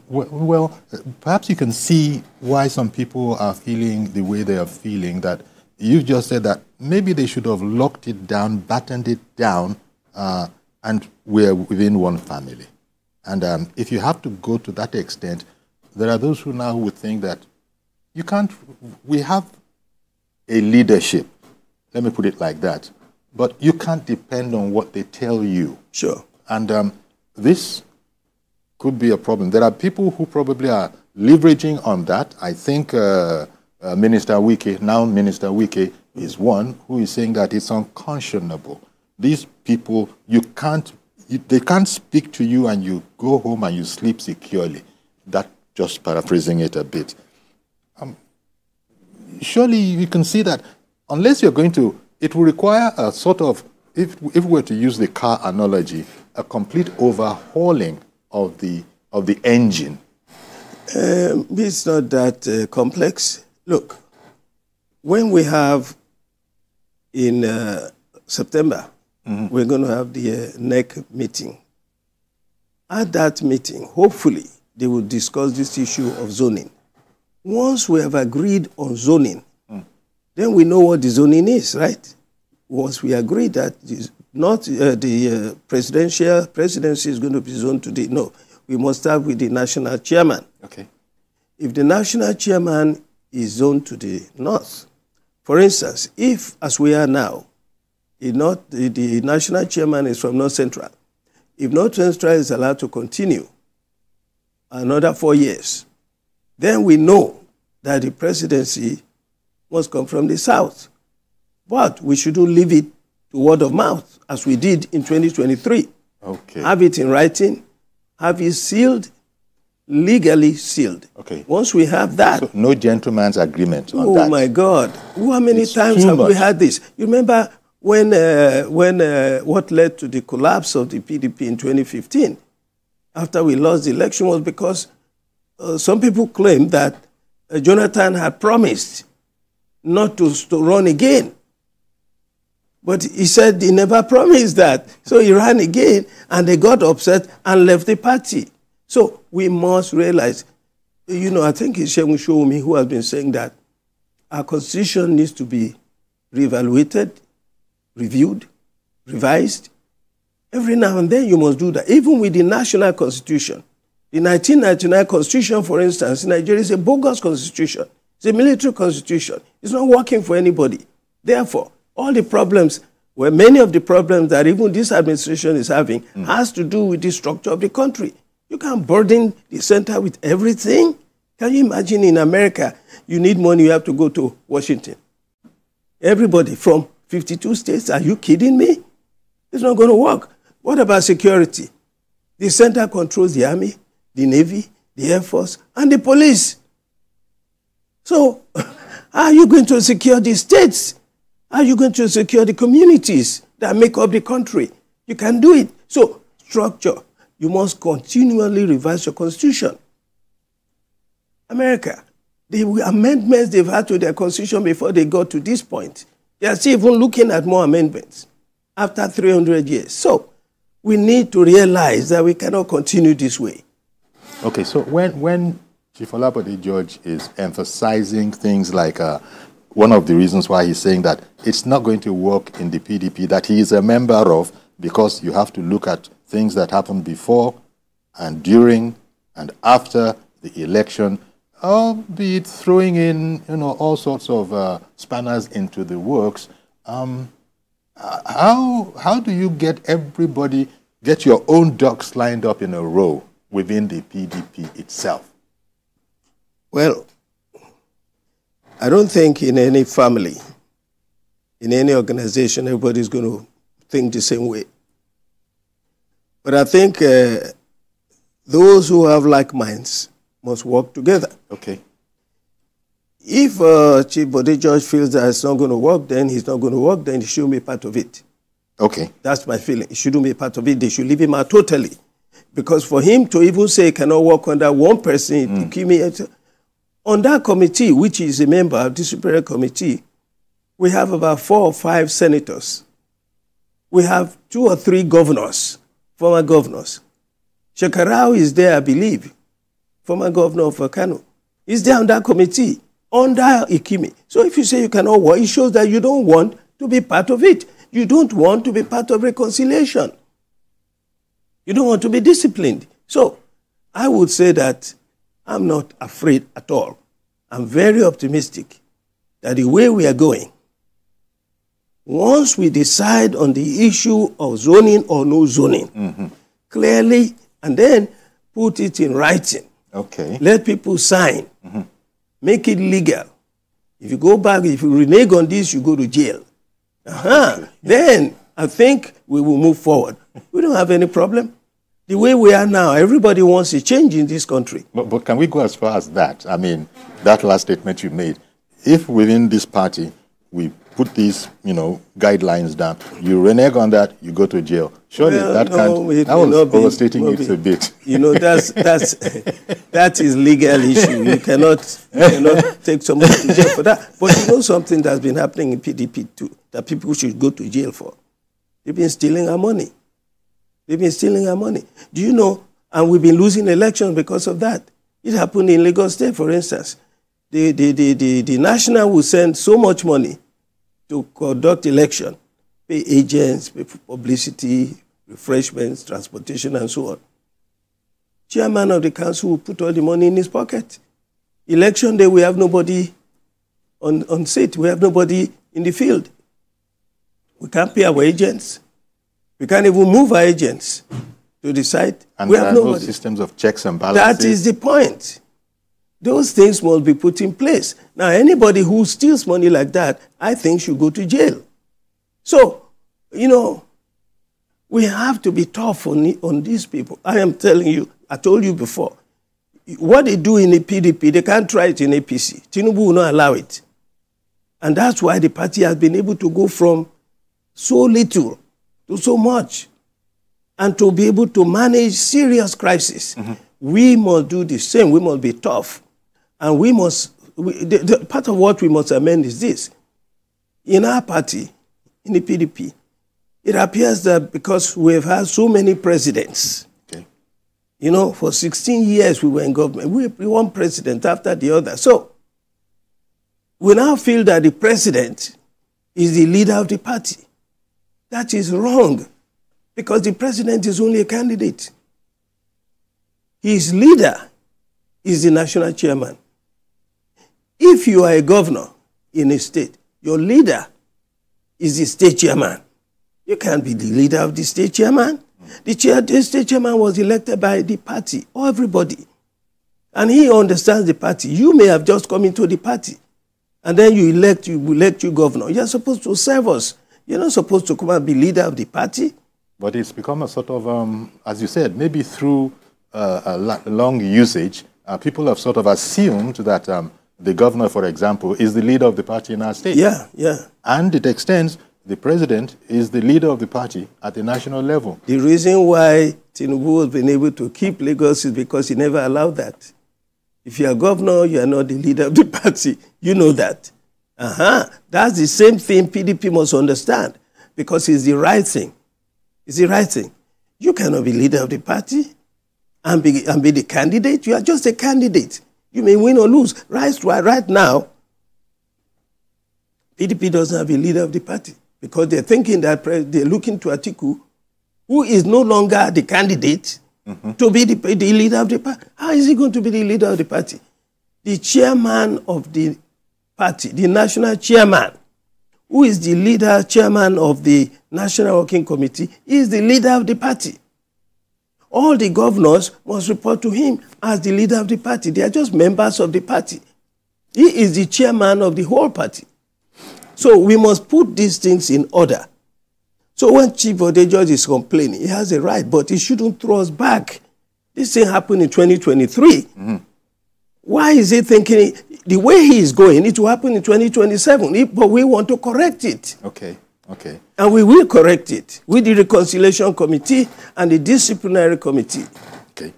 Well, perhaps you can see why some people are feeling the way they are feeling, that you just said that maybe they should have locked it down, battened it down, and we're within one family. And if you have to go to that extent, there are those who now would think that you can't, we have a leadership, let me put it like that, but you can't depend on what they tell you. Sure. And this could be a problem. There are people who probably are leveraging on that. I think Minister Wike is one who is saying that it's unconscionable. These people, they can't speak to you and you go home and you sleep securely. That, just paraphrasing it a bit. Surely you can see that unless you're going to, it will require a sort of, if we were to use the car analogy, a complete overhauling of the engine. It's not that complex. Look, when we have in September, we're going to have the NEC meeting. At that meeting, hopefully, they will discuss this issue of zoning. Once we have agreed on zoning, then we know what the zoning is, right? Once we agree that not the presidency is going to be zoned today. No, we must start with the national chairman. Okay. If the national chairman is zoned to the north, for instance, if, as we are now, the national chairman is from North Central, if North Central is allowed to continue another 4 years, then we know that the presidency must come from the south. But we shouldn't leave it to word of mouth, as we did in 2023. Okay. Have it in writing, have it sealed, legally sealed. Okay. Once we have that. So no gentleman's agreement on that. Oh my God. How many times have we had this? You remember when what led to the collapse of the PDP in 2015, after we lost the election, was because some people claimed that Jonathan had promised not to run again. But he said he never promised that. So he ran again, and they got upset and left the party. So we must realize, I think it's Shegun Showumi who has been saying that our constitution needs to be reevaluated, reviewed, revised. Every now and then you must do that. Even with the national constitution. The 1999 constitution, for instance, in Nigeria is a bogus constitution. It's a military constitution. It's not working for anybody. Therefore, all the problems, many of the problems that even this administration is having has to do with the structure of the country. You can't burden the center with everything. Can you imagine in America, you need money, you have to go to Washington. Everybody from 52 states, are you kidding me? It's not going to work. What about security? The center controls the Army, the Navy, the Air Force, and the police. So, how are you going to secure the states? How are you going to secure the communities that make up the country? You can do it. So, structure. You must continually revise your constitution. America, the amendments they've had to their constitution before they got to this point, they are still even looking at more amendments after 300 years. So, we need to realize that we cannot continue this way. Okay, so when Chief Olabode George is emphasizing things like one of the reasons why he's saying that it's not going to work in the PDP that he is a member of, because you have to look at things that happened before and during and after the election, be it throwing in all sorts of spanners into the works. How do you get your own ducks lined up in a row within the PDP itself? Well, I don't think in any family, in any organization, everybody's going to think the same way. But I think those who have like minds must work together. Okay. If Chief Bode George feels that it's not going to work, then he's not going to work, then he shouldn't be part of it. Okay. That's my feeling. He shouldn't be part of it. They should leave him out totally. Because for him to even say he cannot work under one person, on that committee, which is a member of the Superior Committee, we have about 4 or 5 senators. We have 2 or 3 governors, former governors. Shekarau is there, I believe. former governor of Kano. He's there on that committee, under Ikimi. So if you say you cannot work, it shows that you don't want to be part of it. You don't want to be part of reconciliation. You don't want to be disciplined. So I would say that I'm not afraid at all. I'm very optimistic that the way we are going, once we decide on the issue of zoning or no zoning, clearly, and then put it in writing. Okay. Let people sign. Make it legal. If you go back, if you renege on this, you go to jail. Then I think we will move forward. We don't have any problem. The way we are now, everybody wants a change in this country. But can we go as far as that? I mean, that last statement you made. If within this party we put these, guidelines down, you renege on that, you go to jail. Surely that was overstating it a bit. That is legal issue. You cannot take someone to jail for that. But something that's been happening in PDP too, that people should go to jail for. They've been stealing our money. They've been stealing our money. Do you know? And we've been losing elections because of that. It happened in Lagos State, for instance. The national will send so much money to conduct election, pay agents, pay for publicity, refreshments, transportation, and so on. Chairman of the council will put all the money in his pocket. Election day, we have nobody on seat. We have nobody in the field. We can't pay our agents. We can't even move our agents to the site. And we there have are nobody. No systems of checks and balances. That is the point. Those things must be put in place. Now, anybody who steals money like that, I think should go to jail. So, we have to be tough on these people. I am telling you, I told you before, what they do in the PDP, they can't try it in APC. Tinubu will not allow it. And that's why the party has been able to go from so little to so much and to be able to manage serious crisis. We must do the same. We must be tough. And we must, part of what we must amend is this. In our party, in the PDP, it appears that because we have had so many presidents, for 16 years we were in government, we one president after the other. So we now feel that the president is the leader of the party. That is wrong, because the president is only a candidate. His leader is the national chairman. If you are a governor in a state, your leader is the state chairman. You can't be the leader of the state chairman. The state chairman was elected by the party, or everybody. And he understands the party. You may have just come into the party, and then you elect you governor. You're supposed to serve us. You're not supposed to come and be leader of the party. But it's become a sort of, as you said, maybe through a long usage, people have sort of assumed that the governor, for example, is the leader of the party in our state. Yeah. And it extends, the president is the leader of the party at the national level. The reason why Tinubu has been able to keep Lagos is because he never allowed that. If you are governor, you are not the leader of the party. You know that. That's the same thing PDP must understand, because it's the right thing. It's the right thing. You cannot be leader of the party and be the candidate. You are just a candidate. You may win or lose. Right now, PDP doesn't have a leader of the party because they're thinking that they're looking to Atiku, who is no longer the candidate, to be the leader of the party. How is he going to be the leader of the party? The chairman of the party, the national chairman, who is the chairman of the National Working Committee, is the leader of the party. All the governors must report to him as the leader of the party. They are just members of the party. He is the chairman of the whole party. So we must put these things in order. So when Chief Odejoji is complaining, he has a right, but he shouldn't throw us back. This thing happened in 2023. Why is he thinking the way he is going, it will happen in 2027? But we want to correct it. Okay. And we will correct it with the Reconciliation Committee and the Disciplinary Committee. Okay.